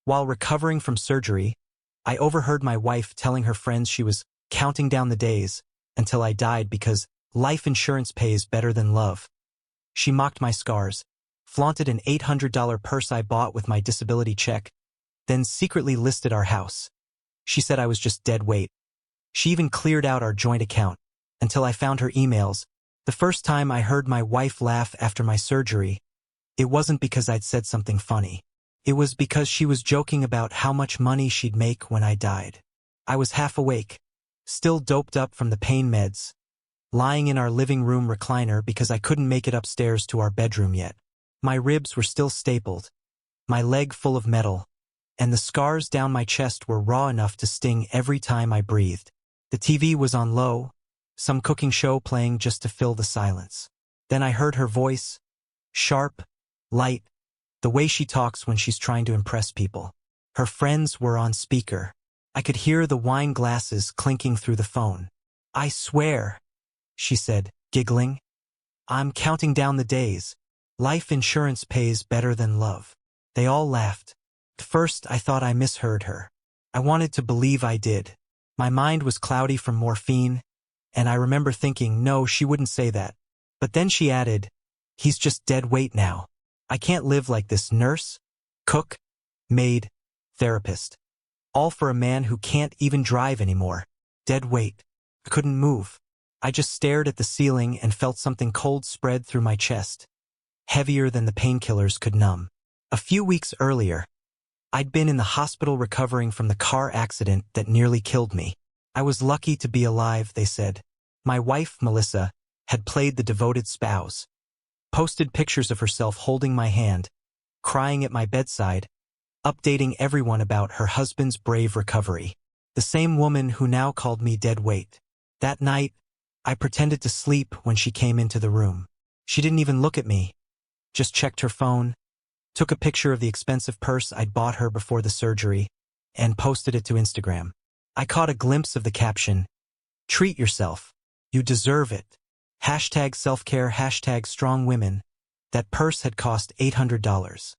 While recovering from surgery, I overheard my wife telling her friends she was counting down the days until I died because life insurance pays better than love. She mocked my scars, flaunted an $800 purse I bought with my disability check, then secretly listed our house. She said I was just dead weight. She even cleared out our joint account until I found her emails. The first time I heard my wife laugh after my surgery, it wasn't because I'd said something funny. It was because she was joking about how much money she'd make when I died. I was half awake, still doped up from the pain meds, lying in our living room recliner because I couldn't make it upstairs to our bedroom yet. My ribs were still stapled, my leg full of metal, and the scars down my chest were raw enough to sting every time I breathed. The TV was on low, some cooking show playing just to fill the silence. Then I heard her voice, sharp, light, the way she talks when she's trying to impress people. Her friends were on speaker. I could hear the wine glasses clinking through the phone. "I swear," she said, giggling, "I'm counting down the days. Life insurance pays better than love." They all laughed. At first, I thought I misheard her. I wanted to believe I did. My mind was cloudy from morphine, and I remember thinking, no, she wouldn't say that. But then she added, "He's just dead weight now. I can't live like this. Nurse, cook, maid, therapist. All for a man who can't even drive anymore. Dead weight." I couldn't move. I just stared at the ceiling and felt something cold spread through my chest, heavier than the painkillers could numb. A few weeks earlier, I'd been in the hospital recovering from the car accident that nearly killed me. I was lucky to be alive, they said. My wife, Melissa, had played the devoted spouse, posted pictures of herself holding my hand, crying at my bedside, updating everyone about her husband's brave recovery. The same woman who now called me dead weight. That night, I pretended to sleep when she came into the room. She didn't even look at me, just checked her phone, took a picture of the expensive purse I'd bought her before the surgery, and posted it to Instagram. I caught a glimpse of the caption, "Treat yourself. You deserve it. Hashtag self-care, hashtag strong women." That purse had cost $800.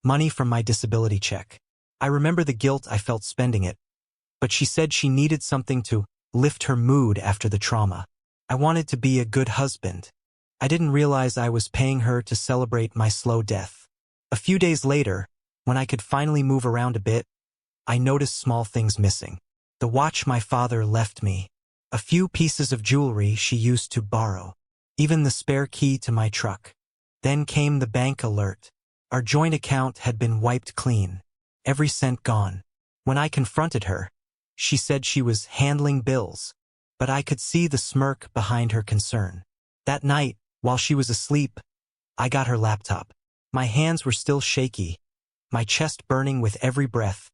Money from my disability check. I remember the guilt I felt spending it, but she said she needed something to lift her mood after the trauma. I wanted to be a good husband. I didn't realize I was paying her to celebrate my slow death. A few days later, when I could finally move around a bit, I noticed small things missing. The watch my father left me, a few pieces of jewelry she used to borrow, even the spare key to my truck. Then came the bank alert. Our joint account had been wiped clean, every cent gone. When I confronted her, she said she was handling bills, but I could see the smirk behind her concern. That night, while she was asleep, I got her laptop. My hands were still shaky, my chest burning with every breath,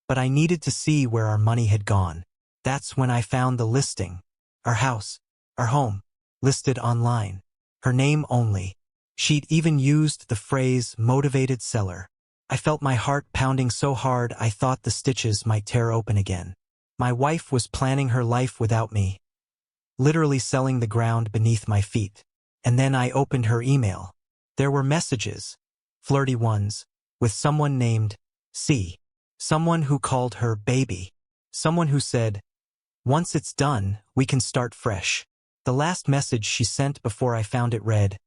but I needed to see where our money had gone. That's when I found the listing. Our house, our home, listed online. Her name only. She'd even used the phrase motivated seller. I felt my heart pounding so hard I thought the stitches might tear open again. My wife was planning her life without me, literally selling the ground beneath my feet. And then I opened her email. There were messages, flirty ones, with someone named C. Someone who called her baby. Someone who said, "Once it's done, we can start fresh." The last message she sent before I found it read,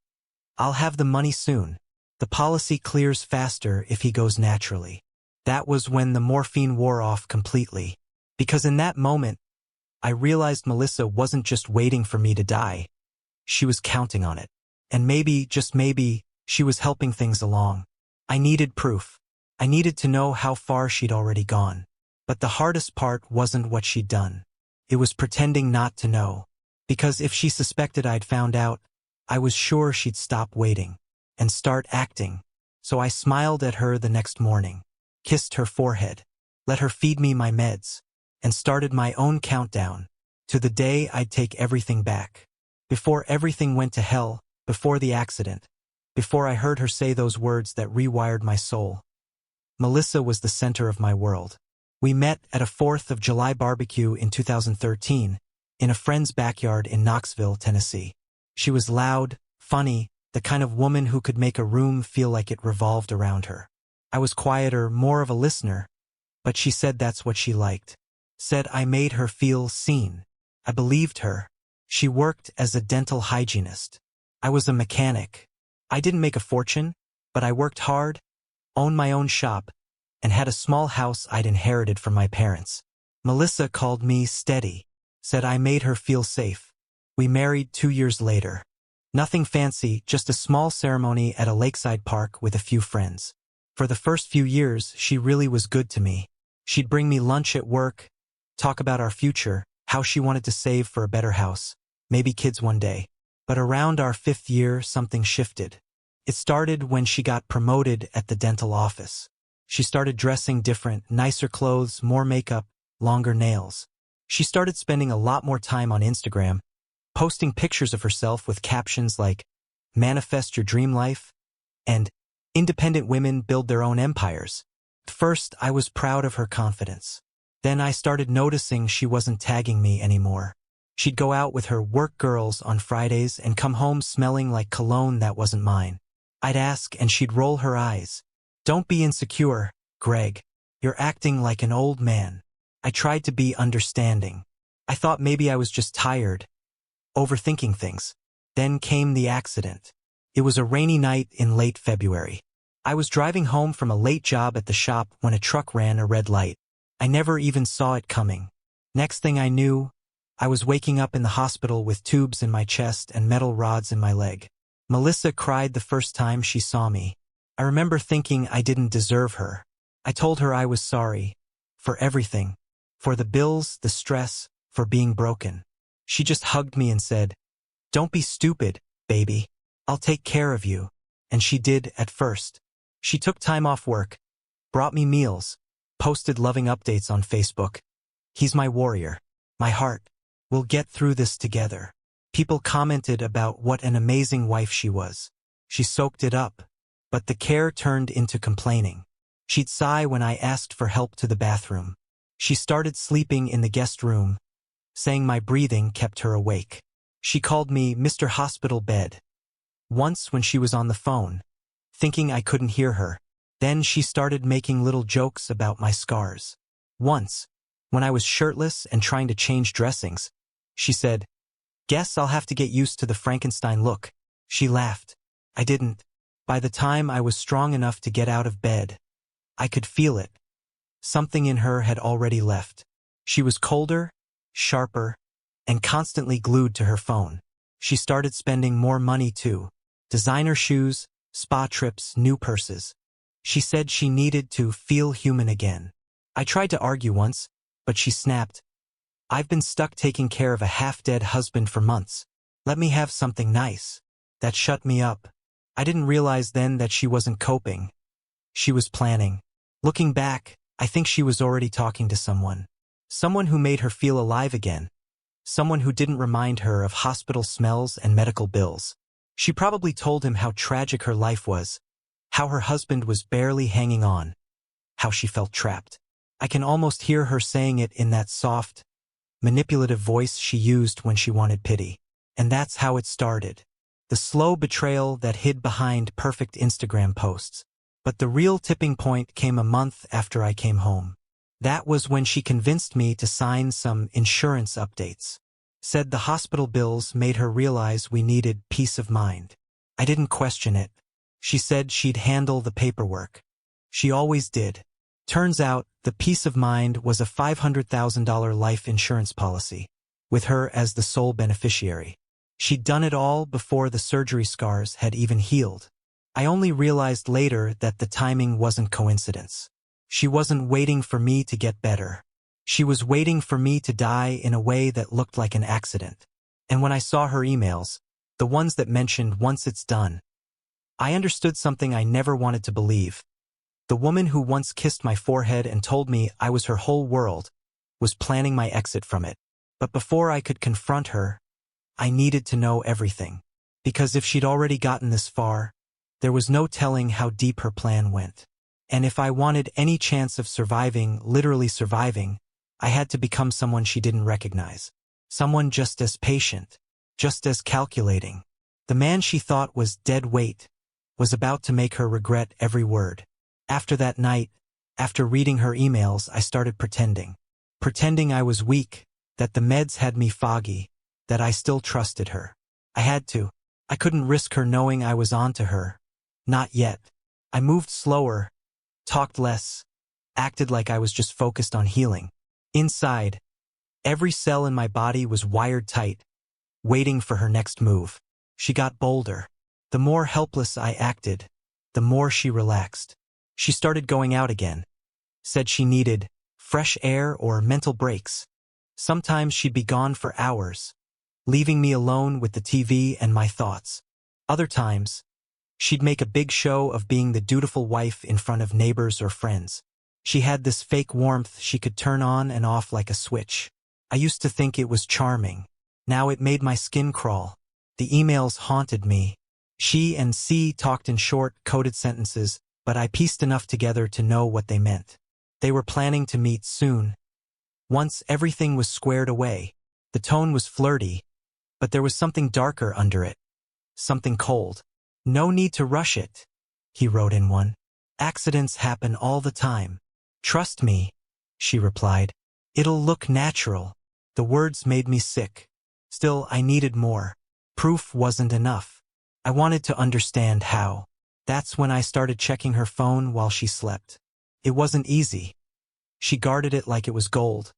"I'll have the money soon. The policy clears faster if he goes naturally." That was when the morphine wore off completely. Because in that moment, I realized Melissa wasn't just waiting for me to die. She was counting on it. And maybe, just maybe, she was helping things along. I needed proof. I needed to know how far she'd already gone. But the hardest part wasn't what she'd done. It was pretending not to know. Because if she suspected I'd found out, I was sure she'd stop waiting and start acting. So I smiled at her the next morning, kissed her forehead, let her feed me my meds, and started my own countdown to the day I'd take everything back. Before everything went to hell, before the accident, before I heard her say those words that rewired my soul, Melissa was the center of my world. We met at a 4th of July barbecue in 2013, in a friend's backyard in Knoxville, Tennessee. She was loud, funny, the kind of woman who could make a room feel like it revolved around her. I was quieter, more of a listener, but she said that's what she liked. Said I made her feel seen. I believed her. She worked as a dental hygienist. I was a mechanic. I didn't make a fortune, but I worked hard, owned my own shop, and had a small house I'd inherited from my parents. Melissa called me steady. Said I made her feel safe. We married 2 years later. Nothing fancy, just a small ceremony at a lakeside park with a few friends. For the first few years, she really was good to me. She'd bring me lunch at work, talk about our future, how she wanted to save for a better house, maybe kids one day. But around our 5th year, something shifted. It started when she got promoted at the dental office. She started dressing different, nicer clothes, more makeup, longer nails. She started spending a lot more time on Instagram, posting pictures of herself with captions like, "Manifest your dream life," and "Independent women build their own empires." At first, I was proud of her confidence. Then I started noticing she wasn't tagging me anymore. She'd go out with her work girls on Fridays and come home smelling like cologne that wasn't mine. I'd ask and she'd roll her eyes. "Don't be insecure, Greg. You're acting like an old man." I tried to be understanding. I thought maybe I was just tired, overthinking things. Then came the accident. It was a rainy night in late February. I was driving home from a late job at the shop when a truck ran a red light. I never even saw it coming. Next thing I knew, I was waking up in the hospital with tubes in my chest and metal rods in my leg. Melissa cried the first time she saw me. I remember thinking I didn't deserve her. I told her I was sorry. For everything. For the bills, the stress, for being broken. She just hugged me and said, "Don't be stupid, baby. I'll take care of you." And she did at first. She took time off work, brought me meals, posted loving updates on Facebook. "He's my warrior. My heart. We'll get through this together." People commented about what an amazing wife she was. She soaked it up. But the care turned into complaining. She'd sigh when I asked for help to the bathroom. She started sleeping in the guest room, saying my breathing kept her awake. She called me Mr. Hospital Bed. Once when she was on the phone, thinking I couldn't hear her. Then she started making little jokes about my scars. Once, when I was shirtless and trying to change dressings, she said, "Guess I'll have to get used to the Frankenstein look." She laughed. I didn't. By the time I was strong enough to get out of bed, I could feel it. Something in her had already left. She was colder, sharper, and constantly glued to her phone. She started spending more money too. Designer shoes, spa trips, new purses. She said she needed to feel human again. I tried to argue once, but she snapped, "I've been stuck taking care of a half-dead husband for months. Let me have something nice." That shut me up. I didn't realize then that she wasn't coping. She was planning. Looking back, I think she was already talking to someone. Someone who made her feel alive again. Someone who didn't remind her of hospital smells and medical bills. She probably told him how tragic her life was, how her husband was barely hanging on, how she felt trapped. I can almost hear her saying it in that soft, manipulative voice she used when she wanted pity. And that's how it started. The slow betrayal that hid behind perfect Instagram posts. But the real tipping point came a month after I came home. That was when she convinced me to sign some insurance updates. Said the hospital bills made her realize we needed peace of mind. I didn't question it. She said she'd handle the paperwork. She always did. Turns out, the peace of mind was a $500,000 life insurance policy, with her as the sole beneficiary. She'd done it all before the surgery scars had even healed. I only realized later that the timing wasn't coincidence. She wasn't waiting for me to get better. She was waiting for me to die in a way that looked like an accident. And when I saw her emails, the ones that mentioned "once it's done," I understood something I never wanted to believe. The woman who once kissed my forehead and told me I was her whole world was planning my exit from it. But before I could confront her, I needed to know everything. Because if she'd already gotten this far, there was no telling how deep her plan went. And if I wanted any chance of surviving, literally surviving, I had to become someone she didn't recognize. Someone just as patient, just as calculating. The man she thought was dead weight was about to make her regret every word. After that night, after reading her emails, I started pretending. Pretending I was weak, that the meds had me foggy, that I still trusted her. I had to. I couldn't risk her knowing I was on to her. Not yet. I moved slower, talked less, acted like I was just focused on healing. Inside, every cell in my body was wired tight, waiting for her next move. She got bolder. The more helpless I acted, the more she relaxed. She started going out again. Said she needed fresh air or mental breaks. Sometimes she'd be gone for hours, leaving me alone with the TV and my thoughts. Other times, she'd make a big show of being the dutiful wife in front of neighbors or friends. She had this fake warmth she could turn on and off like a switch. I used to think it was charming. Now it made my skin crawl. The emails haunted me. She and C talked in short, coded sentences, but I pieced enough together to know what they meant. They were planning to meet soon. Once everything was squared away, the tone was flirty, but there was something darker under it. Something cold. No need to rush it, he wrote in one. Accidents happen all the time. Trust me, she replied. It'll look natural. The words made me sick. Still, I needed more. Proof wasn't enough. I wanted to understand how. That's when I started checking her phone while she slept. It wasn't easy. She guarded it like it was gold.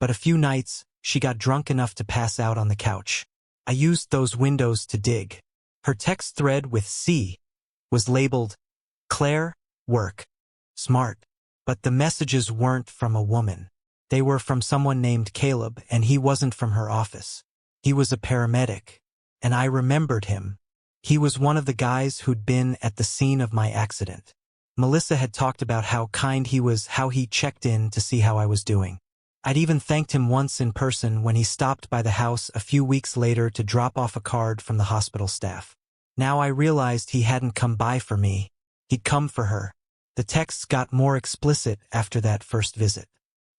But a few nights, she got drunk enough to pass out on the couch. I used those windows to dig. Her text thread with C was labeled, Claire, work, smart. But the messages weren't from a woman. They were from someone named Caleb, and he wasn't from her office. He was a paramedic, and I remembered him. He was one of the guys who'd been at the scene of my accident. Melissa had talked about how kind he was, how he checked in to see how I was doing. I'd even thanked him once in person when he stopped by the house a few weeks later to drop off a card from the hospital staff. Now I realized he hadn't come by for me. He'd come for her. The texts got more explicit after that first visit.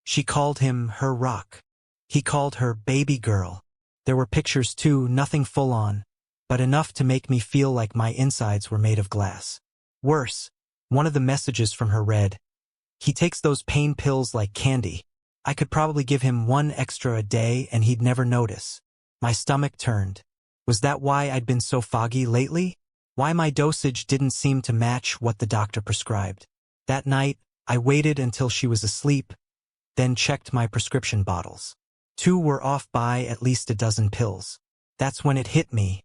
She called him her rock. He called her baby girl. There were pictures too, nothing full on, but enough to make me feel like my insides were made of glass. Worse, one of the messages from her read, he takes those pain pills like candy. I could probably give him one extra a day and he'd never notice. My stomach turned. Was that why I'd been so foggy lately? Why my dosage didn't seem to match what the doctor prescribed? That night, I waited until she was asleep, then checked my prescription bottles. 2 were off by at least a dozen pills. That's when it hit me.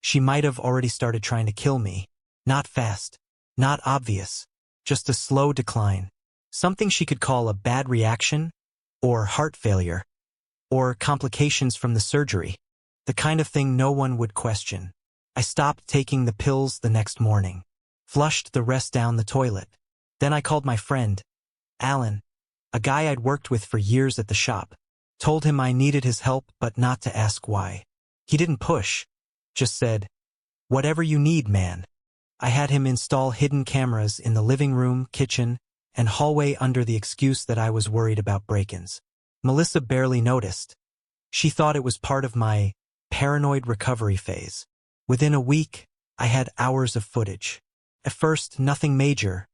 She might have already started trying to kill me. Not fast, not obvious, just a slow decline. Something she could call a bad reaction, or heart failure, or complications from the surgery. The kind of thing no one would question. I stopped taking the pills the next morning, flushed the rest down the toilet. Then I called my friend, Alan, a guy I'd worked with for years at the shop. Told him I needed his help but not to ask why. He didn't push, just said, whatever you need, man. I had him install hidden cameras in the living room, kitchen, and hallway under the excuse that I was worried about break-ins. Melissa barely noticed. She thought it was part of my paranoid recovery phase. Within a week, I had hours of footage. At first, nothing major,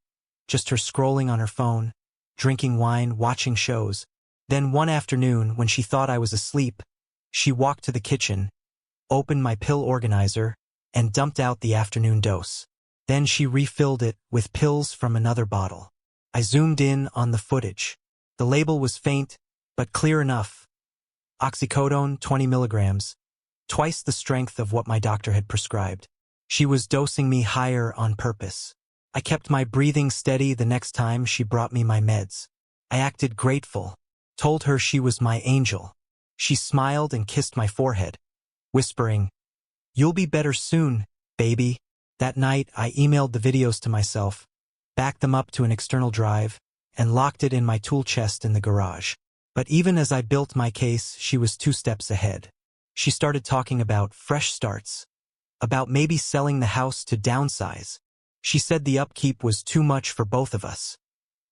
just her scrolling on her phone, drinking wine, watching shows. Then one afternoon, when she thought I was asleep, she walked to the kitchen, opened my pill organizer, and dumped out the afternoon dose. Then she refilled it with pills from another bottle. I zoomed in on the footage. The label was faint, but clear enough. Oxycodone, 20 milligrams, twice the strength of what my doctor had prescribed. She was dosing me higher on purpose. I kept my breathing steady the next time she brought me my meds. I acted grateful, told her she was my angel. She smiled and kissed my forehead, whispering, "You'll be better soon, baby." That night, I emailed the videos to myself, backed them up to an external drive, and locked it in my tool chest in the garage. But even as I built my case, she was 2 steps ahead. She started talking about fresh starts, about maybe selling the house to downsize. She said the upkeep was too much for both of us.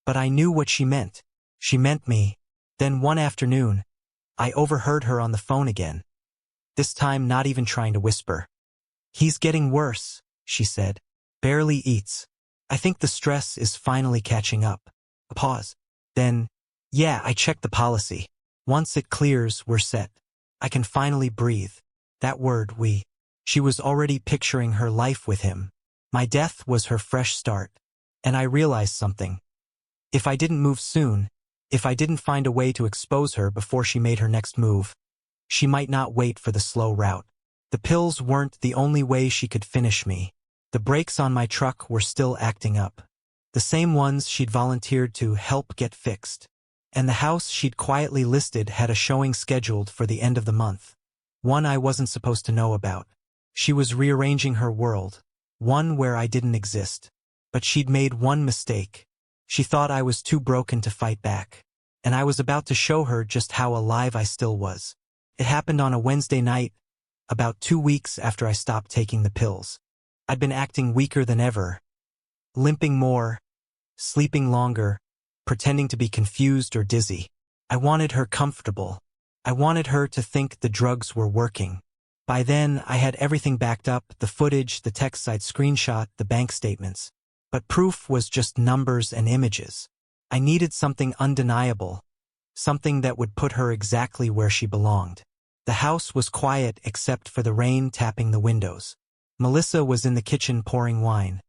But I knew what she meant. She meant me. Then one afternoon, I overheard her on the phone again. This time not even trying to whisper. "He's getting worse," she said. "Barely eats. I think the stress is finally catching up. A pause. Then, yeah, I checked the policy. Once it clears, we're set. I can finally breathe. That word, we. She was already picturing her life with him. My death was her fresh start. And I realized something. If I didn't move soon, if I didn't find a way to expose her before she made her next move, she might not wait for the slow route. The pills weren't the only way she could finish me. The brakes on my truck were still acting up. The same ones she'd volunteered to help get fixed. And the house she'd quietly listed had a showing scheduled for the end of the month. One I wasn't supposed to know about. She was rearranging her world. One where I didn't exist. But she'd made one mistake. She thought I was too broken to fight back. And I was about to show her just how alive I still was. It happened on a Wednesday night, about 2 weeks after I stopped taking the pills. I'd been acting weaker than ever. Limping more, sleeping longer, pretending to be confused or dizzy. I wanted her comfortable. I wanted her to think the drugs were working. By then, I had everything backed up, the footage, the texts I'd screenshot, the bank statements. But proof was just numbers and images. I needed something undeniable, something that would put her exactly where she belonged. The house was quiet except for the rain tapping the windows. Melissa was in the kitchen pouring wine,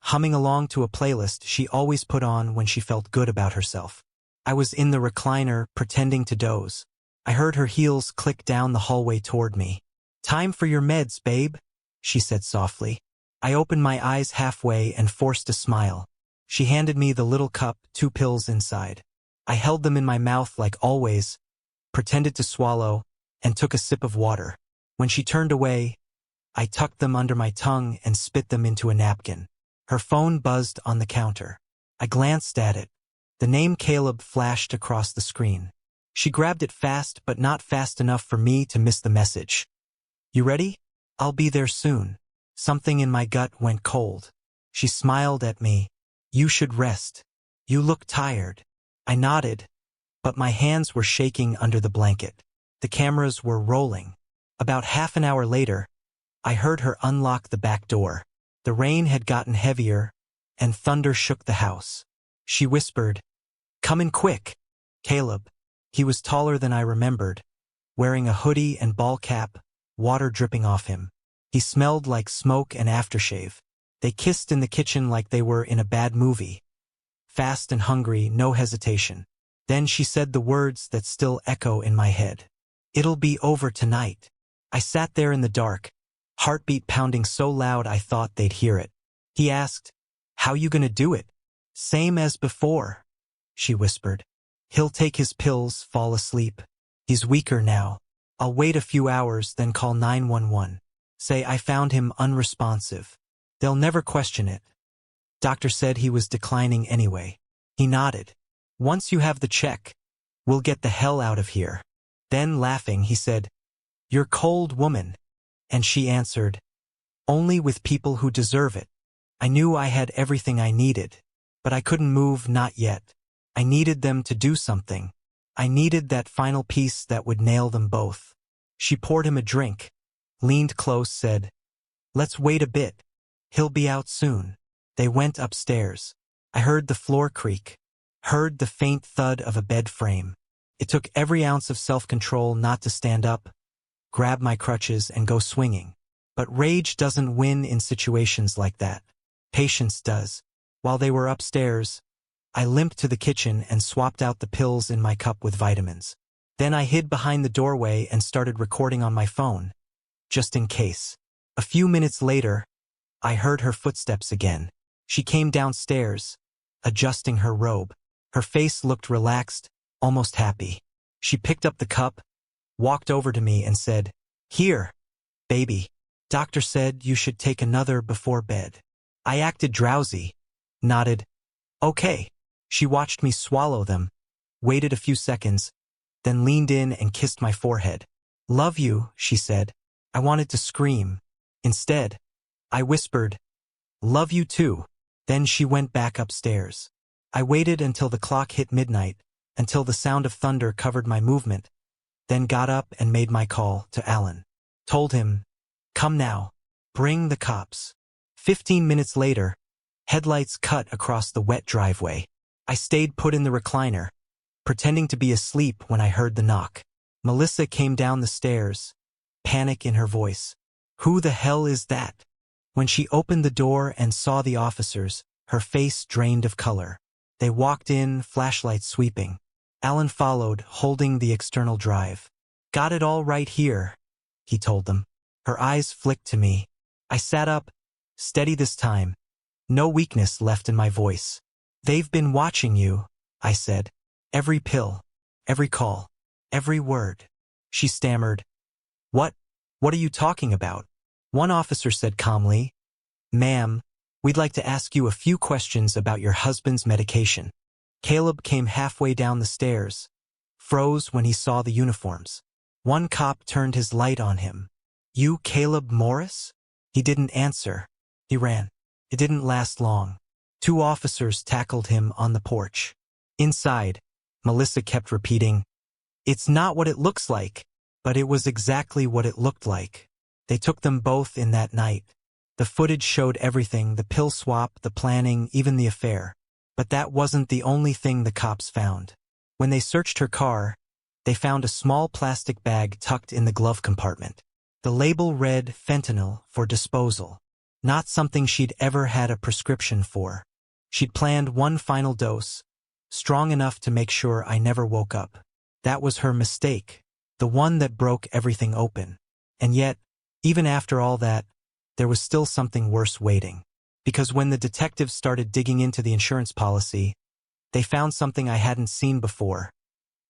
humming along to a playlist she always put on when she felt good about herself. I was in the recliner, pretending to doze. I heard her heels click down the hallway toward me. "Time for your meds, babe," she said softly. I opened my eyes halfway and forced a smile. She handed me the little cup, 2 pills inside. I held them in my mouth like always, pretended to swallow, and took a sip of water. When she turned away, I tucked them under my tongue and spit them into a napkin. Her phone buzzed on the counter. I glanced at it. The name Caleb flashed across the screen. She grabbed it fast, but not fast enough for me to miss the message. "You ready? I'll be there soon." Something in my gut went cold. She smiled at me. "You should rest. You look tired." I nodded, but my hands were shaking under the blanket. The cameras were rolling. About half an hour later, I heard her unlock the back door. The rain had gotten heavier, and thunder shook the house. She whispered, "Come in quick." Caleb. He was taller than I remembered, wearing a hoodie and ball cap, water dripping off him. He smelled like smoke and aftershave. They kissed in the kitchen like they were in a bad movie. Fast and hungry, no hesitation. Then she said the words that still echo in my head. "It'll be over tonight." I sat there in the dark, heartbeat pounding so loud I thought they'd hear it. He asked, "How you gonna do it?" "Same as before," she whispered. "He'll take his pills, fall asleep. He's weaker now. I'll wait a few hours, then call 911. Say I found him unresponsive. They'll never question it. Doctor said he was declining anyway." He nodded. "Once you have the check, we'll get the hell out of here." Then, laughing, he said, "You're cold, woman." And she answered, "Only with people who deserve it." I knew I had everything I needed, but I couldn't move, not yet. I needed them to do something. I needed that final piece that would nail them both. She poured him a drink, leaned close, said, "Let's wait a bit. He'll be out soon." They went upstairs. I heard the floor creak, heard the faint thud of a bed frame. It took every ounce of self-control not to stand up, grab my crutches, and go swinging. But rage doesn't win in situations like that. Patience does. While they were upstairs, I limped to the kitchen and swapped out the pills in my cup with vitamins. Then I hid behind the doorway and started recording on my phone, just in case. A few minutes later, I heard her footsteps again. She came downstairs, adjusting her robe. Her face looked relaxed, almost happy. She picked up the cup, walked over to me and said, "Here, baby. Doctor said you should take another before bed." I acted drowsy, nodded, "Okay." She watched me swallow them, waited a few seconds, then leaned in and kissed my forehead. "Love you," she said. I wanted to scream. Instead, I whispered, "Love you too." Then she went back upstairs. I waited until the clock hit midnight, until the sound of thunder covered my movement, then got up and made my call to Alan. Told him, "Come now. Bring the cops." 15 minutes later, Headlights cut across the wet driveway. I stayed put in the recliner, pretending to be asleep when I heard the knock. Melissa came down the stairs, panic in her voice. "Who the hell is that?" When she opened the door and saw the officers, her face drained of color. They walked in, flashlights sweeping. Alan followed, holding the external drive. "Got it all right here," he told them. Her eyes flicked to me. I sat up, steady this time, no weakness left in my voice. "They've been watching you," I said. "Every pill, every call, every word." She stammered. What are you talking about?" One officer said calmly, "Ma'am, we'd like to ask you a few questions about your husband's medication." Caleb came halfway down the stairs, froze when he saw the uniforms. One cop turned his light on him. "You Caleb Morris?" He didn't answer. He ran. It didn't last long. 2 officers tackled him on the porch. Inside, Melissa kept repeating, "It's not what it looks like." But it was exactly what it looked like. They took them both in that night. The footage showed everything, the pill swap, the planning, even the affair. But that wasn't the only thing the cops found. When they searched her car, they found a small plastic bag tucked in the glove compartment. The label read fentanyl for disposal. Not something she'd ever had a prescription for. She'd planned one final dose, strong enough to make sure I never woke up. That was her mistake, the one that broke everything open. And yet, even after all that, there was still something worse waiting. Because when the detectives started digging into the insurance policy, they found something I hadn't seen before.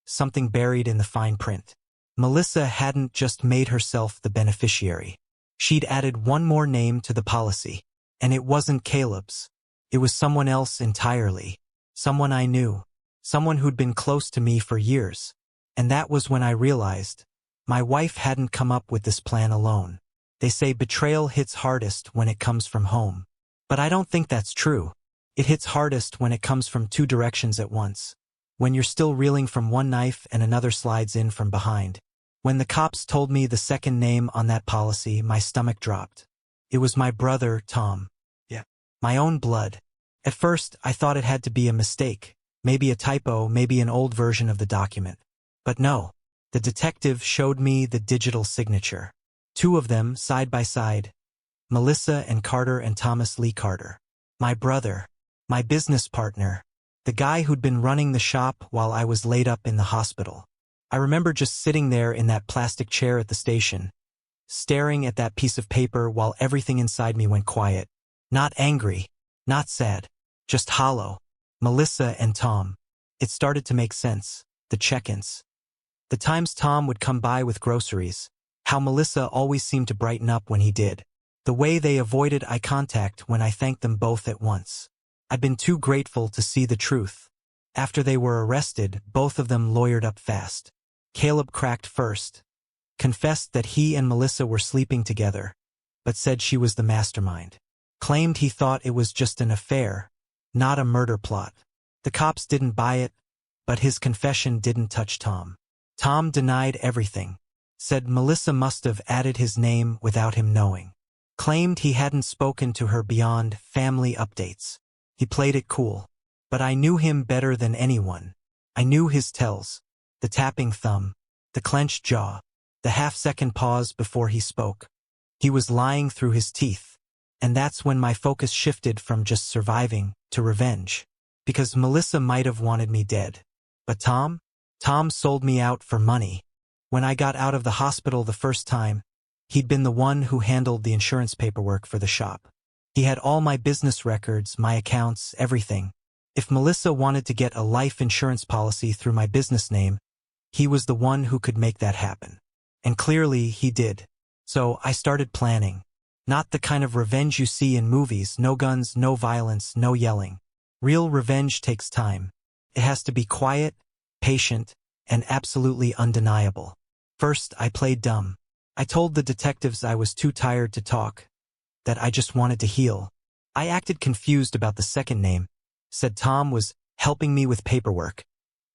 Something buried in the fine print. Melissa hadn't just made herself the beneficiary. She'd added one more name to the policy. And it wasn't Caleb's. It was someone else entirely. Someone I knew. Someone who'd been close to me for years. And that was when I realized my wife hadn't come up with this plan alone. They say betrayal hits hardest when it comes from home. But I don't think that's true. It hits hardest when it comes from 2 directions at once. When you're still reeling from one knife and another slides in from behind. When the cops told me the second name on that policy, my stomach dropped. It was my brother, Tom. Yeah. My own blood. At first, I thought it had to be a mistake. Maybe a typo, maybe an old version of the document. But no. The detective showed me the digital signature. 2 of them, side by side. Melissa and Carter and Thomas Lee Carter. My brother. My business partner. The guy who'd been running the shop while I was laid up in the hospital. I remember just sitting there in that plastic chair at the station, staring at that piece of paper while everything inside me went quiet. Not angry, not sad, just hollow. Melissa and Tom. It started to make sense. The check-ins. The times Tom would come by with groceries. How Melissa always seemed to brighten up when he did. The way they avoided eye contact when I thanked them both at once. I'd been too grateful to see the truth. After they were arrested, both of them lawyered up fast. Caleb cracked first. Confessed that he and Melissa were sleeping together, but said she was the mastermind. Claimed he thought it was just an affair, not a murder plot. The cops didn't buy it, but his confession didn't touch Tom. Tom denied everything. Said Melissa must have added his name without him knowing. Claimed he hadn't spoken to her beyond family updates. He played it cool. But I knew him better than anyone. I knew his tells. The tapping thumb. The clenched jaw. The half-second pause before he spoke. He was lying through his teeth. And that's when my focus shifted from just surviving to revenge. Because Melissa might have wanted me dead. But Tom? Tom sold me out for money. When I got out of the hospital the first time, he'd been the one who handled the insurance paperwork for the shop. He had all my business records, my accounts, everything. If Melissa wanted to get a life insurance policy through my business name, he was the one who could make that happen. And clearly he did. So I started planning. Not the kind of revenge you see in movies, no guns, no violence, no yelling. Real revenge takes time. It has to be quiet, patient, and absolutely undeniable. First, I played dumb. I told the detectives I was too tired to talk, that I just wanted to heal. I acted confused about the second name, said Tom was helping me with paperwork,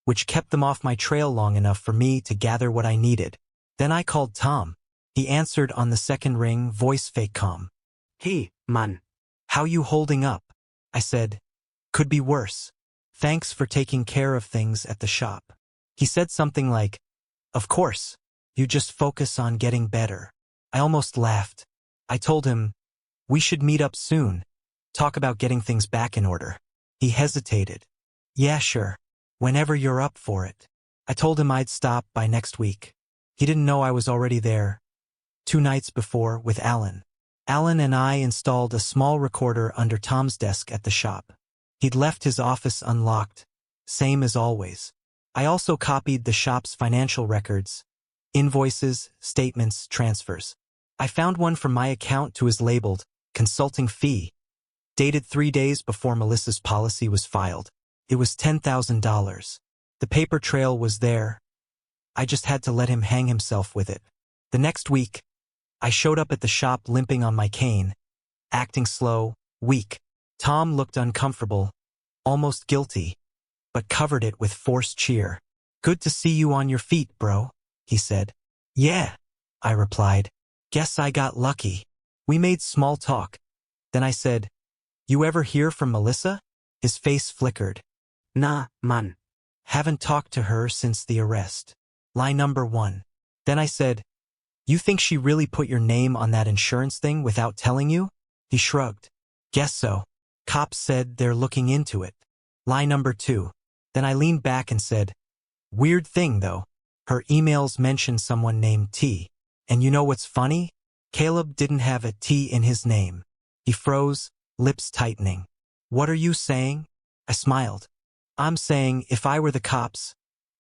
which kept them off my trail long enough for me to gather what I needed. Then I called Tom. He answered on the second ring, voice fake calm. "Hey, man. How you holding up?" I said, "Could be worse. Thanks for taking care of things at the shop." He said something like, "Of course. You just focus on getting better." I almost laughed. I told him, "We should meet up soon. Talk about getting things back in order." He hesitated. "Yeah, sure. Whenever you're up for it." I told him I'd stop by next week. He didn't know I was already there 2 nights before with Alan. Alan and I installed a small recorder under Tom's desk at the shop. He'd left his office unlocked, same as always. I also copied the shop's financial records, invoices, statements, transfers. I found one from my account to his labeled consulting fee, dated 3 days before Melissa's policy was filed. It was $10,000. The paper trail was there. I just had to let him hang himself with it. The next week, I showed up at the shop limping on my cane, acting slow, weak. Tom looked uncomfortable, almost guilty, but covered it with forced cheer. "Good to see you on your feet, bro," he said. "Yeah," I replied. "Guess I got lucky." We made small talk. Then I said, "You ever hear from Melissa?" His face flickered. "Nah, man. Haven't talked to her since the arrest." Lie number 1. Then I said, "You think she really put your name on that insurance thing without telling you?" He shrugged. "Guess so. Cops said they're looking into it." Lie number 2. Then I leaned back and said, "Weird thing, though. Her emails mention someone named T. And you know what's funny? Caleb didn't have a T in his name." He froze, lips tightening. "What are you saying?" I smiled. "I'm saying if I were the cops,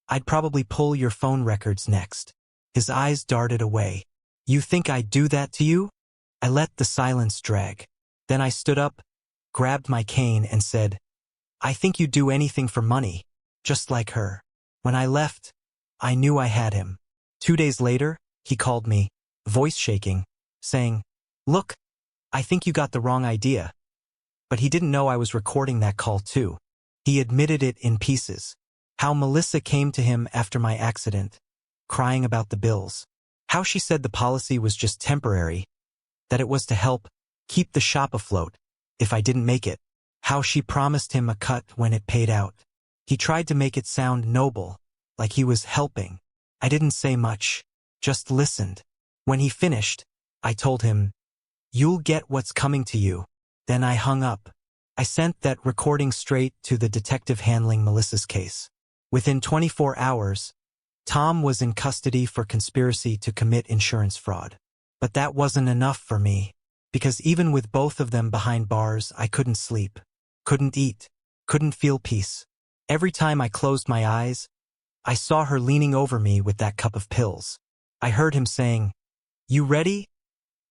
I'd probably pull your phone records next." His eyes darted away. "You think I'd do that to you?" I let the silence drag. Then I stood up, grabbed my cane and said, "I think you'd do anything for money, just like her." When I left, I knew I had him. 2 days later, he called me, voice shaking, saying, "Look, I think you got the wrong idea." But he didn't know I was recording that call too. He admitted it in pieces. How Melissa came to him after my accident, crying about the bills. How she said the policy was just temporary, that it was to help keep the shop afloat if I didn't make it. How she promised him a cut when it paid out. He tried to make it sound noble, like he was helping. I didn't say much, just listened. When he finished, I told him, "You'll get what's coming to you." Then I hung up. I sent that recording straight to the detective handling Melissa's case. Within 24 hours, Tom was in custody for conspiracy to commit insurance fraud. But that wasn't enough for me, because even with both of them behind bars, I couldn't sleep, couldn't eat, couldn't feel peace. Every time I closed my eyes, I saw her leaning over me with that cup of pills. I heard him saying, "You ready?"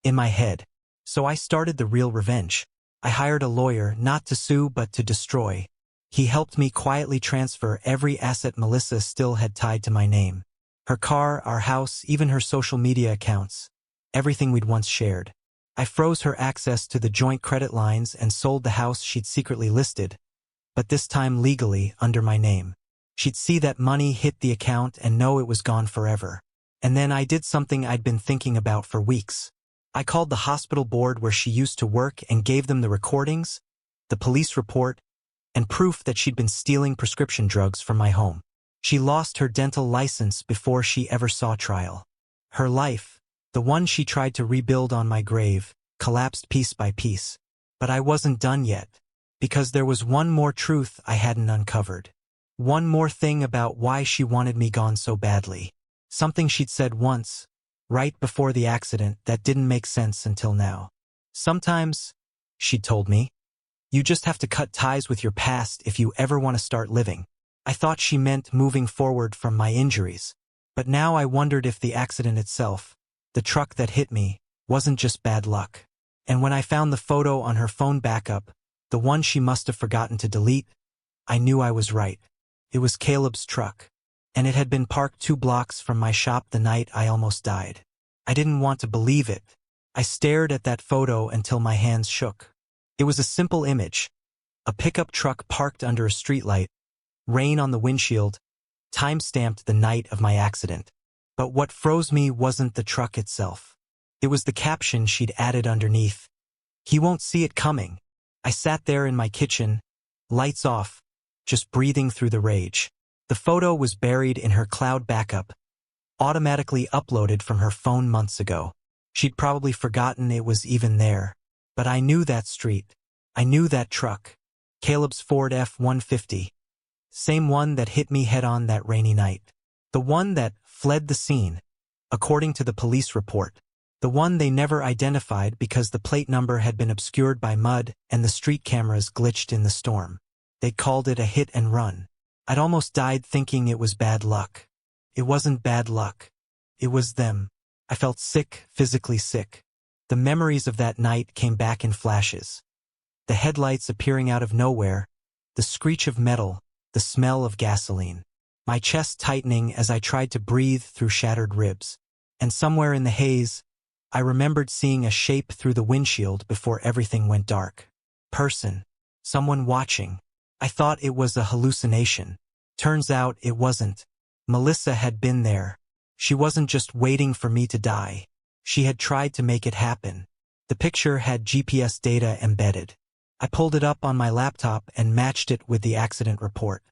in my head. So I started the real revenge. I hired a lawyer not to sue but to destroy. He helped me quietly transfer every asset Melissa still had tied to my name. Her car, our house, even her social media accounts. Everything we'd once shared. I froze her access to the joint credit lines and sold the house she'd secretly listed, but this time legally under my name. She'd see that money hit the account and know it was gone forever. And then I did something I'd been thinking about for weeks. I called the hospital board where she used to work and gave them the recordings, the police report, and proof that she'd been stealing prescription drugs from my home. She lost her dental license before she ever saw trial. Her life, the one she tried to rebuild on my grave, collapsed piece by piece. But I wasn't done yet, because there was one more truth I hadn't uncovered. One more thing about why she wanted me gone so badly. Something she'd said once, right before the accident, that didn't make sense until now. "Sometimes," she told me, "you just have to cut ties with your past if you ever want to start living." I thought she meant moving forward from my injuries. But now I wondered if the accident itself, the truck that hit me, wasn't just bad luck. And when I found the photo on her phone backup, the one she must have forgotten to delete, I knew I was right. It was Caleb's truck, and it had been parked 2 blocks from my shop the night I almost died. I didn't want to believe it. I stared at that photo until my hands shook. It was a simple image. A pickup truck parked under a streetlight, rain on the windshield, time-stamped the night of my accident. But what froze me wasn't the truck itself. It was the caption she'd added underneath. "He won't see it coming. I sat there in my kitchen, lights off, just breathing through the rage. The photo was buried in her cloud backup, automatically uploaded from her phone months ago. She'd probably forgotten it was even there. But I knew that street. I knew that truck. Caleb's Ford F-150. Same one that hit me head-on that rainy night. The one that fled the scene, according to the police report. The one they never identified because the plate number had been obscured by mud and the street cameras glitched in the storm. They called it a hit and run. I'd almost died thinking it was bad luck. It wasn't bad luck. It was them. I felt sick, physically sick. The memories of that night came back in flashes. The headlights appearing out of nowhere, the screech of metal, the smell of gasoline. My chest tightening as I tried to breathe through shattered ribs. And somewhere in the haze, I remembered seeing a shape through the windshield before everything went dark. Person. Someone watching. I thought it was a hallucination. Turns out it wasn't. Melissa had been there. She wasn't just waiting for me to die. She had tried to make it happen. The picture had GPS data embedded. I pulled it up on my laptop and matched it with the accident report.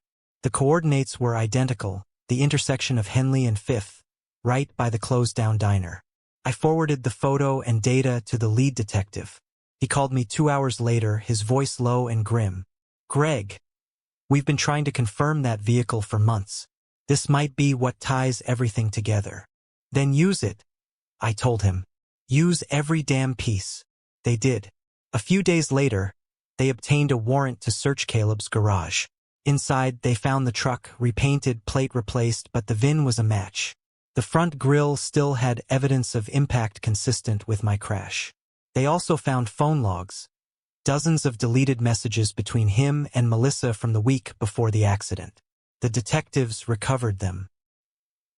The coordinates were identical, the intersection of Henley and 5th, right by the closed-down diner. I forwarded the photo and data to the lead detective. He called me 2 hours later, his voice low and grim. "Greg, we've been trying to confirm that vehicle for months. This might be what ties everything together." "Then use it," I told him. "Use every damn piece." They did. A few days later, they obtained a warrant to search Caleb's garage. Inside, they found the truck, repainted, plate replaced, but the VIN was a match. The front grille still had evidence of impact consistent with my crash. They also found phone logs, dozens of deleted messages between him and Melissa from the week before the accident. The detectives recovered them.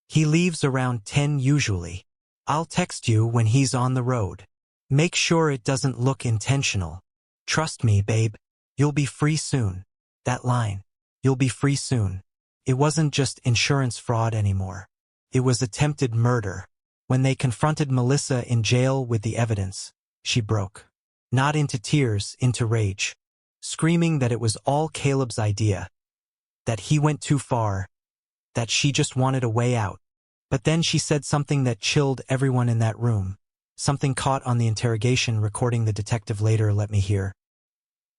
"He leaves around 10 usually. I'll text you when he's on the road. Make sure it doesn't look intentional. Trust me, babe. You'll be free soon." That line. You'll be free soon. It wasn't just insurance fraud anymore. It was attempted murder. When they confronted Melissa in jail with the evidence, she broke. Not into tears, into rage. Screaming that it was all Caleb's idea. That he went too far. That she just wanted a way out. But then she said something that chilled everyone in that room. Something caught on the interrogation recording the detective later let me hear.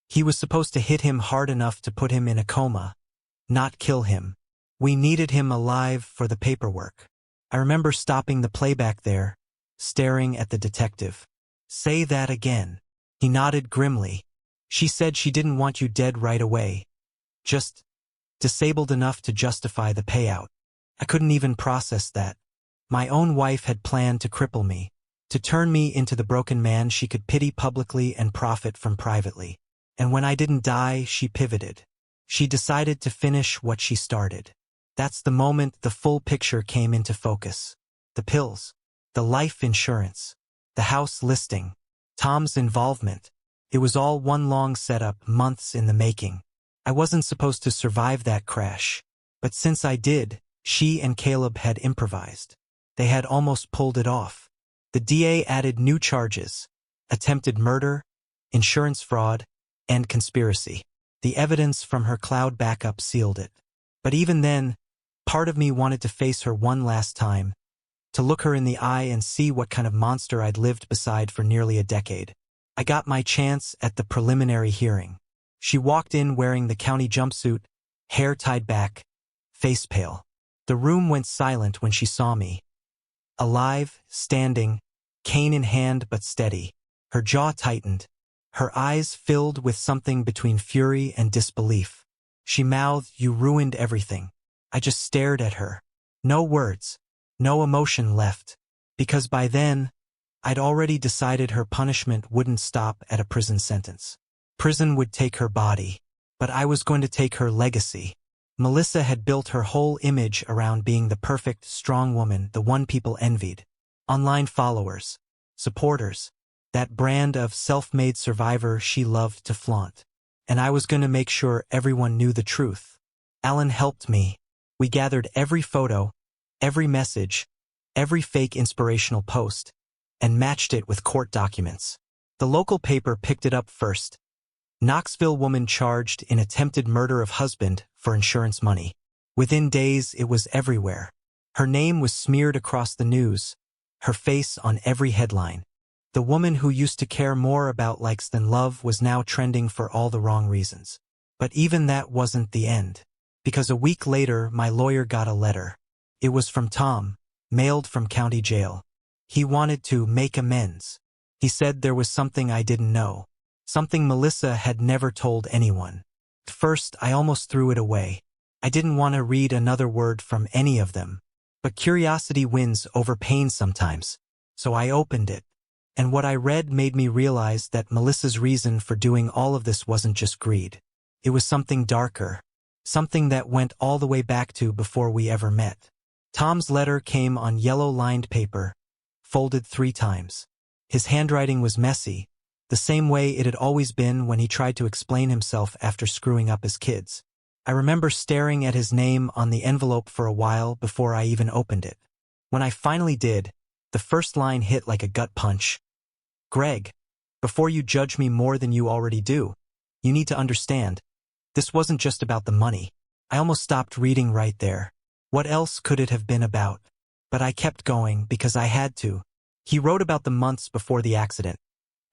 He was supposed to hit him hard enough to put him in a coma, not kill him. We needed him alive for the paperwork. I remember stopping the playback there, staring at the detective. "Say that again." He nodded grimly. "She said she didn't want you dead right away. Just disabled enough to justify the payout." I couldn't even process that. My own wife had planned to cripple me, to turn me into the broken man she could pity publicly and profit from privately. And when I didn't die, she pivoted. She decided to finish what she started. That's the moment the full picture came into focus. The pills, the life insurance, the house listing, Tom's involvement. It was all one long setup, months in the making. I wasn't supposed to survive that crash. But since I did, she and Caleb had improvised. They had almost pulled it off. The DA added new charges: attempted murder, insurance fraud, and conspiracy. The evidence from her cloud backup sealed it. But even then, part of me wanted to face her one last time, to look her in the eye and see what kind of monster I'd lived beside for nearly a decade. I got my chance at the preliminary hearing. She walked in wearing the county jumpsuit, hair tied back, face pale. The room went silent when she saw me. Alive, standing, cane in hand but steady. Her jaw tightened. Her eyes filled with something between fury and disbelief. She mouthed, "You ruined everything." I just stared at her. No words, no emotion left. Because by then, I'd already decided her punishment wouldn't stop at a prison sentence. Prison would take her body, but I was going to take her legacy. Melissa had built her whole image around being the perfect, strong woman, the one people envied. Online followers, supporters, that brand of self-made survivor she loved to flaunt. And I was going to make sure everyone knew the truth. Alan helped me. We gathered every photo, every message, every fake inspirational post, and matched it with court documents. The local paper picked it up first. Knoxville woman charged in attempted murder of husband for insurance money. Within days, it was everywhere. Her name was smeared across the news, her face on every headline. The woman who used to care more about likes than love was now trending for all the wrong reasons. But even that wasn't the end. Because a week later, my lawyer got a letter. It was from Tom, mailed from county jail. He wanted to make amends. He said there was something I didn't know. Something Melissa had never told anyone. At first, I almost threw it away. I didn't want to read another word from any of them. But curiosity wins over pain sometimes. So I opened it. And what I read made me realize that Melissa's reason for doing all of this wasn't just greed. It was something darker. Something that went all the way back to before we ever met. Tom's letter came on yellow-lined paper, folded 3 times. His handwriting was messy, the same way it had always been when he tried to explain himself after screwing up his kids. I remember staring at his name on the envelope for a while before I even opened it. When I finally did, the first line hit like a gut punch. Greg, before you judge me more than you already do, you need to understand. This wasn't just about the money. I almost stopped reading right there. What else could it have been about? But I kept going because I had to. He wrote about the months before the accident,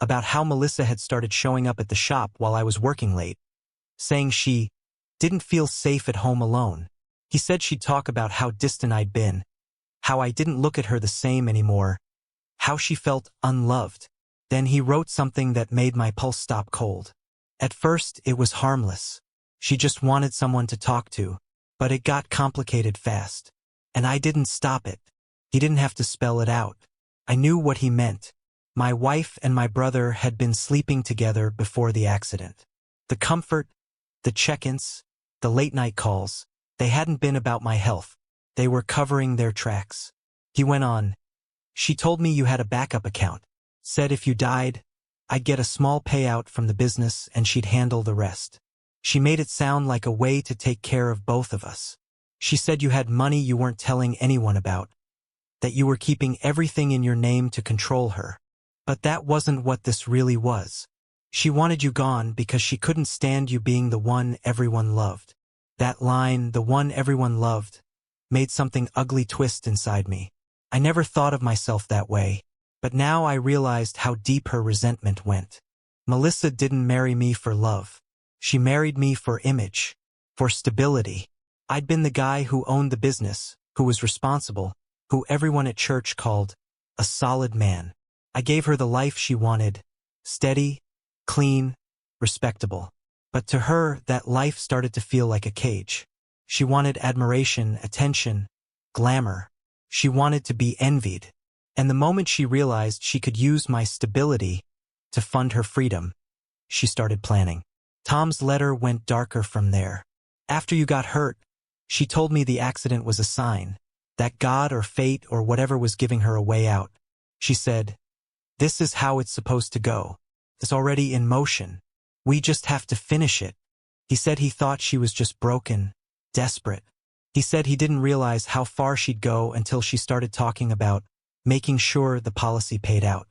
about how Melissa had started showing up at the shop while I was working late, saying she didn't feel safe at home alone. He said she'd talk about how distant I'd been, how I didn't look at her the same anymore, how she felt unloved. Then he wrote something that made my pulse stop cold. At first, it was harmless. She just wanted someone to talk to, but it got complicated fast. And I didn't stop it. He didn't have to spell it out. I knew what he meant. My wife and my brother had been sleeping together before the accident. The comfort, the check-ins, the late-night calls, they hadn't been about my health. They were covering their tracks. He went on. She told me you had a backup account. Said if you died, I'd get a small payout from the business and she'd handle the rest. She made it sound like a way to take care of both of us. She said you had money you weren't telling anyone about, that you were keeping everything in your name to control her. But that wasn't what this really was. She wanted you gone because she couldn't stand you being the one everyone loved. That line, the one everyone loved, made something ugly twist inside me. I never thought of myself that way, but now I realized how deep her resentment went. Melissa didn't marry me for love. She married me for image, for stability. I'd been the guy who owned the business, who was responsible, who everyone at church called a solid man. I gave her the life she wanted, steady, clean, respectable. But to her, that life started to feel like a cage. She wanted admiration, attention, glamour. She wanted to be envied. And the moment she realized she could use my stability to fund her freedom, she started planning. Tom's letter went darker from there. After you got hurt, she told me the accident was a sign, that God or fate or whatever was giving her a way out. She said, "This is how it's supposed to go. It's already in motion. We just have to finish it." He said he thought she was just broken, desperate. He said he didn't realize how far she'd go until she started talking about making sure the policy paid out.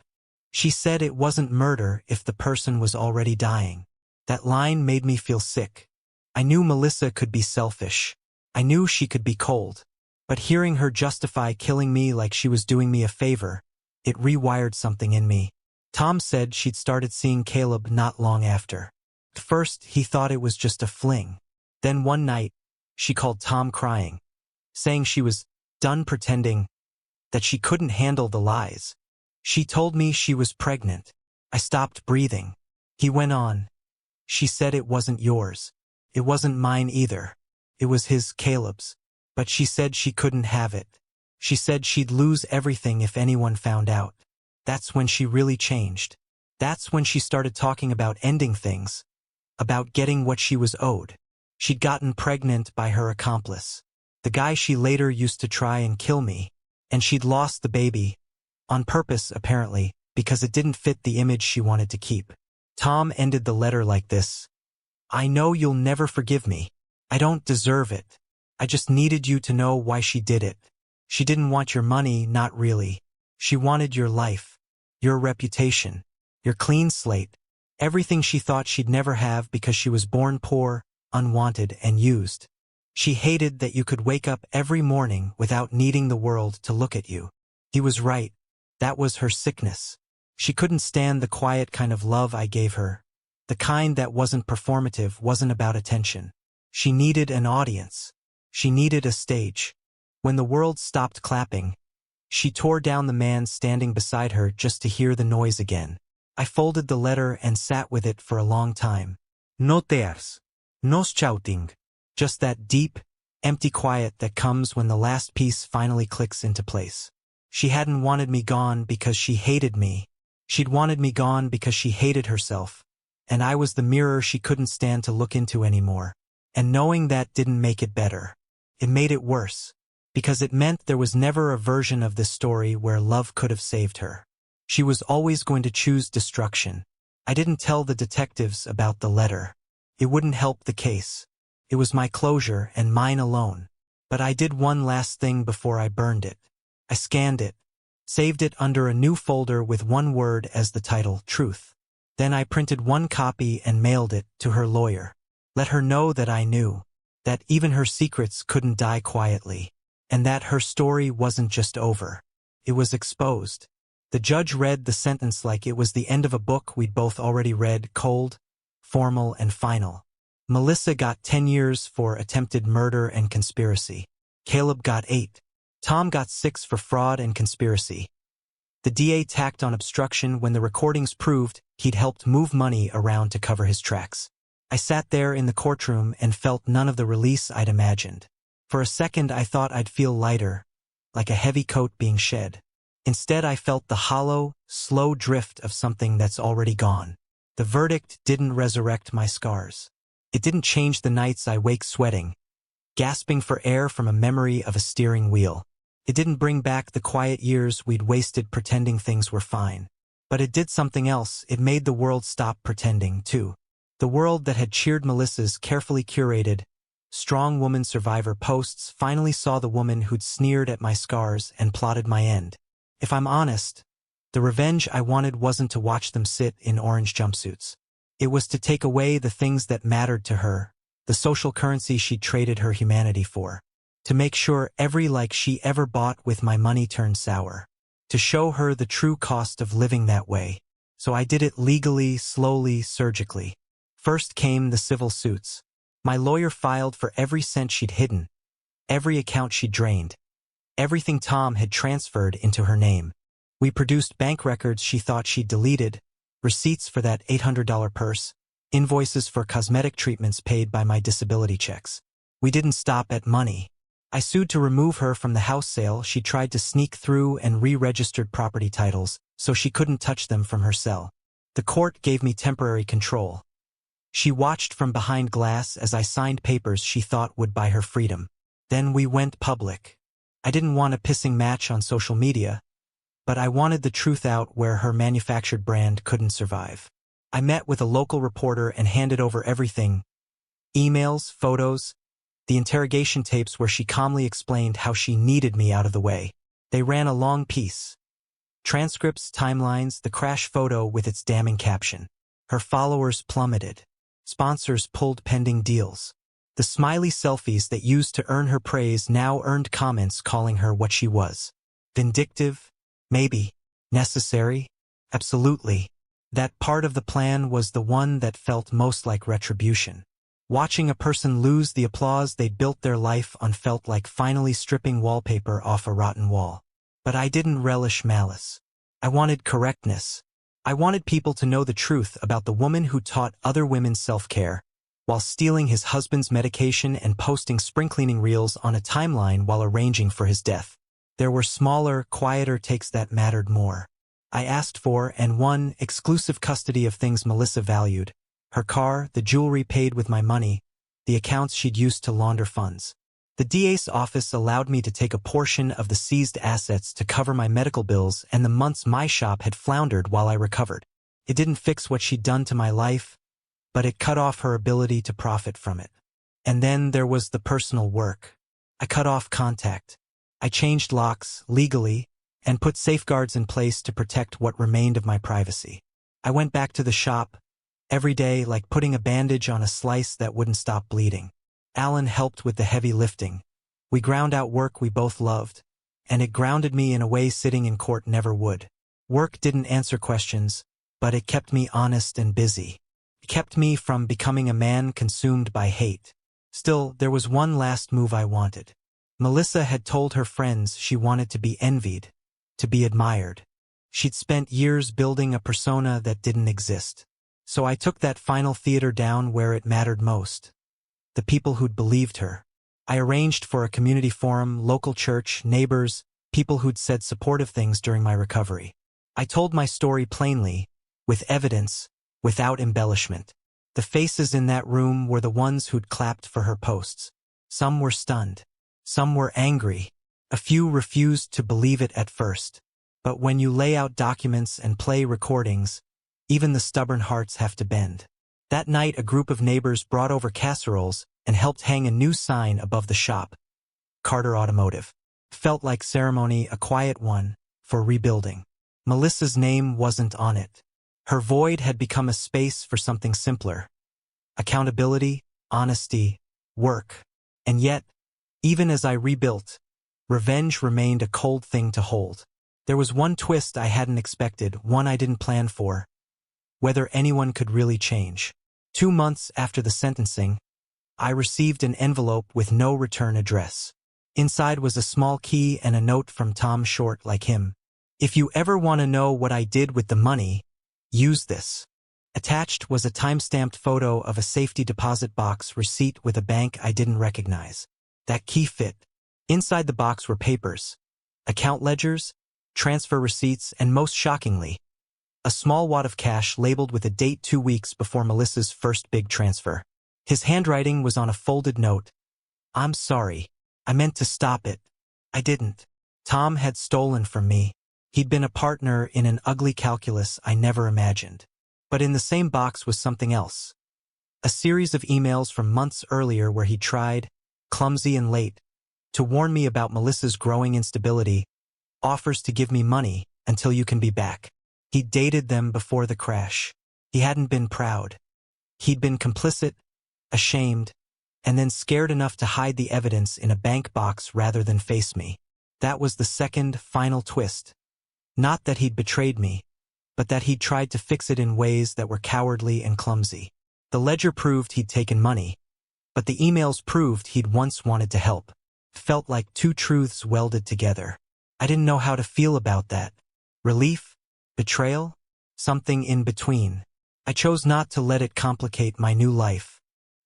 She said it wasn't murder if the person was already dying. That line made me feel sick. I knew Melissa could be selfish. I knew she could be cold. But hearing her justify killing me like she was doing me a favor, it rewired something in me. Tom said she'd started seeing Caleb not long after. At first, he thought it was just a fling. Then one night, she called Tom crying, saying she was done pretending, that she couldn't handle the lies. She told me she was pregnant. I stopped breathing. He went on. She said it wasn't yours. It wasn't mine either. It was his, Caleb's. But she said she couldn't have it. She said she'd lose everything if anyone found out. That's when she really changed. That's when she started talking about ending things, about getting what she was owed. She'd gotten pregnant by her accomplice, the guy she later used to try and kill me, and she'd lost the baby, on purpose apparently, because it didn't fit the image she wanted to keep. Tom ended the letter like this. "I know you'll never forgive me. I don't deserve it. I just needed you to know why she did it. She didn't want your money, not really. She wanted your life, your reputation, your clean slate, Everything she thought she'd never have because she was born poor, unwanted, and used. She hated that you could wake up every morning without needing the world to look at you. He was right. That was her sickness. She couldn't stand the quiet kind of love I gave her. The kind that wasn't performative, wasn't about attention. She needed an audience. She needed a stage. When the world stopped clapping, she tore down the man standing beside her just to hear the noise again. I folded the letter and sat with it for a long time. No tears. No shouting. Just that deep, empty quiet that comes when the last piece finally clicks into place. She hadn't wanted me gone because she hated me. She'd wanted me gone because she hated herself. And I was the mirror she couldn't stand to look into anymore. And knowing that didn't make it better. It made it worse. Because it meant there was never a version of this story where love could have saved her. She was always going to choose destruction. I didn't tell the detectives about the letter. It wouldn't help the case. It was my closure and mine alone. But I did one last thing before I burned it. I scanned it, saved it under a new folder with one word as the title, Truth. Then I printed one copy and mailed it to her lawyer. Let her know that I knew, that even her secrets couldn't die quietly, and that her story wasn't just over. It was exposed. The judge read the sentence like it was the end of a book we'd both already read, cold, formal, and final. Melissa got 10 years for attempted murder and conspiracy. Caleb got 8. Tom got 6 for fraud and conspiracy. The DA tacked on obstruction when the recordings proved he'd helped move money around to cover his tracks. I sat there in the courtroom and felt none of the release I'd imagined. For a second I thought I'd feel lighter, like a heavy coat being shed. Instead I felt the hollow, slow drift of something that's already gone. The verdict didn't resurrect my scars. It didn't change the nights I wake sweating, gasping for air from a memory of a steering wheel. It didn't bring back the quiet years we'd wasted pretending things were fine. But it did something else. It made the world stop pretending, too. The world that had cheered Melissa's carefully curated, strong woman survivor posts finally saw the woman who'd sneered at my scars and plotted my end. If I'm honest, the revenge I wanted wasn't to watch them sit in orange jumpsuits. It was to take away the things that mattered to her, the social currency she'd traded her humanity for. To make sure every like she ever bought with my money turned sour. To show her the true cost of living that way. So I did it legally, slowly, surgically. First came the civil suits. My lawyer filed for every cent she'd hidden, every account she'd drained, everything Tom had transferred into her name. We produced bank records she thought she'd deleted, receipts for that $800 purse, invoices for cosmetic treatments paid by my disability checks. We didn't stop at money. I sued to remove her from the house sale. She tried to sneak through and re-registered property titles, so she couldn't touch them from her cell. The court gave me temporary control. She watched from behind glass as I signed papers she thought would buy her freedom. Then we went public. I didn't want a pissing match on social media, but I wanted the truth out where her manufactured brand couldn't survive. I met with a local reporter and handed over everything. Emails, photos, the interrogation tapes where she calmly explained how she needed me out of the way. They ran a long piece. Transcripts, timelines, the crash photo with its damning caption. Her followers plummeted. Sponsors pulled pending deals. The smiley selfies that used to earn her praise now earned comments calling her what she was. Vindictive? Maybe. Necessary? Absolutely. That part of the plan was the one that felt most like retribution. Watching a person lose the applause they'd built their life on felt like finally stripping wallpaper off a rotten wall. But I didn't relish malice. I wanted correctness. I wanted people to know the truth about the woman who taught other women self-care, while stealing his husband's medication and posting spring cleaning reels on a timeline while arranging for his death. There were smaller, quieter takes that mattered more. I asked for and won exclusive custody of things Melissa valued. Her car, the jewelry paid with my money, the accounts she'd used to launder funds. The DA's office allowed me to take a portion of the seized assets to cover my medical bills and the months my shop had floundered while I recovered. It didn't fix what she'd done to my life, but it cut off her ability to profit from it. And then there was the personal work. I cut off contact. I changed locks, legally, and put safeguards in place to protect what remained of my privacy. I went back to the shop, Every day, like putting a bandage on a slice that wouldn't stop bleeding. Alan helped with the heavy lifting. We ground out work we both loved, and it grounded me in a way sitting in court never would. Work didn't answer questions, but it kept me honest and busy. It kept me from becoming a man consumed by hate. Still, there was one last move I wanted. Melissa had told her friends she wanted to be envied, to be admired. She'd spent years building a persona that didn't exist. So I took that final theater down where it mattered most. The people who'd believed her. I arranged for a community forum, local church, neighbors, people who'd said supportive things during my recovery. I told my story plainly, with evidence, without embellishment. The faces in that room were the ones who'd clapped for her posts. Some were stunned. Some were angry. A few refused to believe it at first. But when you lay out documents and play recordings, even the stubborn hearts have to bend. That night, a group of neighbors brought over casseroles and helped hang a new sign above the shop. Carter Automotive. Felt like ceremony, a quiet one, for rebuilding. Melissa's name wasn't on it. Her void had become a space for something simpler. Accountability, honesty, work. And yet, even as I rebuilt, revenge remained a cold thing to hold. There was one twist I hadn't expected, one I didn't plan for. Whether anyone could really change. 2 months after the sentencing, I received an envelope with no return address. Inside was a small key and a note from Tom Short like him. If you ever want to know what I did with the money, use this. Attached was a time-stamped photo of a safety deposit box receipt with a bank I didn't recognize. That key fit. Inside the box were papers, account ledgers, transfer receipts, and most shockingly, a small wad of cash labeled with a date 2 weeks before Melissa's first big transfer. His handwriting was on a folded note. I'm sorry. I meant to stop it. I didn't. Tom had stolen from me. He'd been a partner in an ugly calculus I never imagined. But in the same box was something else. A series of emails from months earlier where he tried, clumsy and late, to warn me about Melissa's growing instability, offers to give me money until you can be back. He dated them before the crash. He hadn't been proud. He'd been complicit, ashamed, and then scared enough to hide the evidence in a bank box rather than face me. That was the second, final twist. Not that he'd betrayed me, but that he'd tried to fix it in ways that were cowardly and clumsy. The ledger proved he'd taken money, but the emails proved he'd once wanted to help. Felt like two truths welded together. I didn't know how to feel about that. Relief? Betrayal? Something in between. I chose not to let it complicate my new life.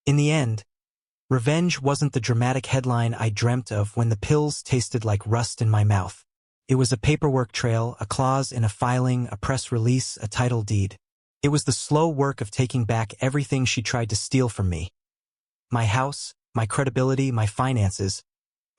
In the end, revenge wasn't the dramatic headline I dreamt of when the pills tasted like rust in my mouth. It was a paperwork trail, a clause in a filing, a press release, a title deed. It was the slow work of taking back everything she tried to steal from me. My house, my credibility, my finances,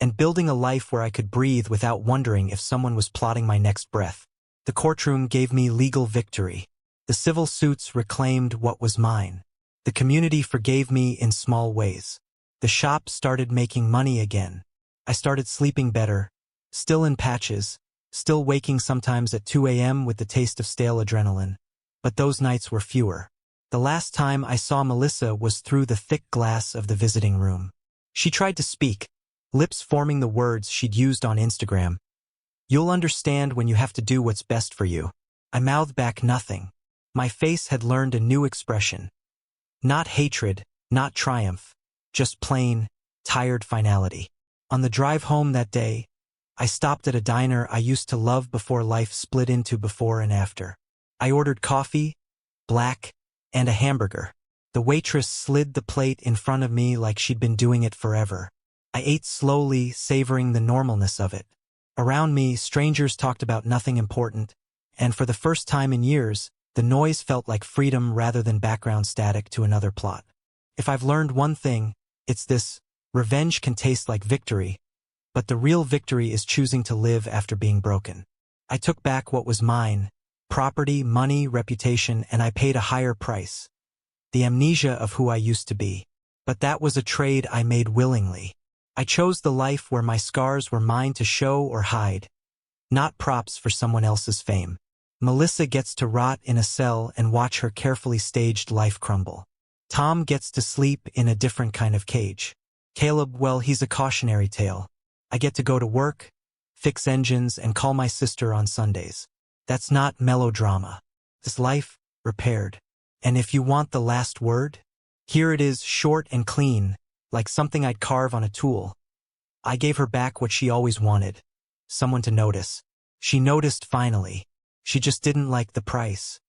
and building a life where I could breathe without wondering if someone was plotting my next breath. The courtroom gave me legal victory. The civil suits reclaimed what was mine. The community forgave me in small ways. The shop started making money again. I started sleeping better, still in patches, still waking sometimes at 2 a.m. with the taste of stale adrenaline. But those nights were fewer. The last time I saw Melissa was through the thick glass of the visiting room. She tried to speak, lips forming the words she'd used on Instagram. You'll understand when you have to do what's best for you. I mouthed back nothing. My face had learned a new expression. Not hatred, not triumph, just plain, tired finality. On the drive home that day, I stopped at a diner I used to love before life split into before and after. I ordered coffee, black, and a hamburger. The waitress slid the plate in front of me like she'd been doing it forever. I ate slowly, savoring the normalness of it. Around me, strangers talked about nothing important, and for the first time in years, the noise felt like freedom rather than background static to another plot. If I've learned one thing, it's this: revenge can taste like victory, but the real victory is choosing to live after being broken. I took back what was mine: property, money, reputation, and I paid a higher price. The amnesia of who I used to be. But that was a trade I made willingly. I chose the life where my scars were mine to show or hide, not props for someone else's fame. Melissa gets to rot in a cell and watch her carefully staged life crumble. Tom gets to sleep in a different kind of cage. Caleb, well, he's a cautionary tale. I get to go to work, fix engines, and call my sister on Sundays. That's not melodrama. This life, repaired. And if you want the last word, here it is, short and clean, like something I'd carve on a tool. I gave her back what she always wanted. Someone to notice. She noticed finally. She just didn't like the price.